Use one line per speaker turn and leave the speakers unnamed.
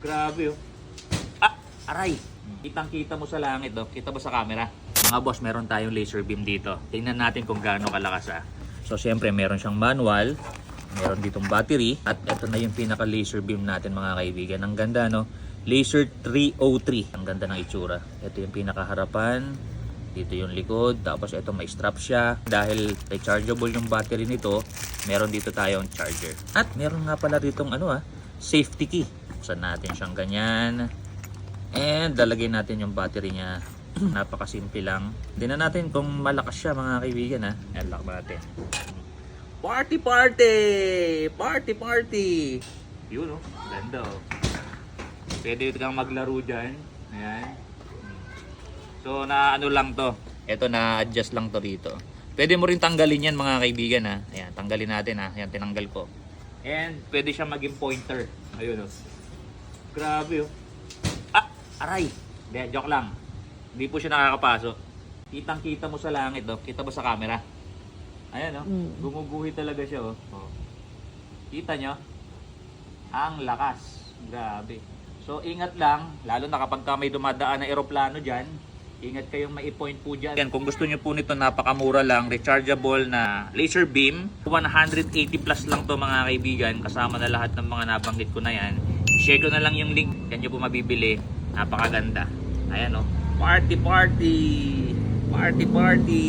Grabe oh. Aray! Kitang-kita mo sa langit oh. Kita ba sa camera? Mga boss, meron tayong laser beam dito. Tingnan natin kung gaano kalakas ah. So syempre meron siyang manual, meron ditong battery, at ito na yung pinaka laser beam natin mga kaibigan. Ang ganda no? Laser 303. Ang ganda ng itsura. Ito yung pinakaharapan. Dito yung likod. Tapos ito may strap siya. Dahil rechargeable yung battery nito, meron dito tayong charger. At meron nga pala ditong safety key. Buksan natin siyang ganyan. And lalagay natin yung battery niya. Napakasimple lang. Hindi na natin kung malakas siya mga kaibigan ha. Ayan, lock natin. Party party! Party party! Yun oh. Ganda oh. Pwede kang maglaro dyan. Ayan. So na ano lang to. Ito na adjust lang to dito. Pwede mo rin tanggalin yan mga kaibigan ha. Ayan, tanggalin natin ha. Ayan, tinanggal ko. And pwede siya maging pointer. Ayun oh. Grabe oh. Aray! Hindi, joke lang. Hindi po siya nakakapasok. Kitang-kita mo sa langit oh. Kita ba sa camera? Ayan oh. Gumuguhit talaga siya oh. Kita nyo? Ang lakas. Grabe. So ingat lang, lalo na kapag may dumadaan na eroplano dyan, ingat kayong mai-point po dyan. Yan, kung gusto nyo po nito, napakamura lang, rechargeable na laser beam. 180 plus lang to mga kaibigan, kasama na lahat ng mga nabanggit ko na yan. Share ko na lang yung link, yan nyo po mabibili. Napakaganda. Ayan o, party party! Party party!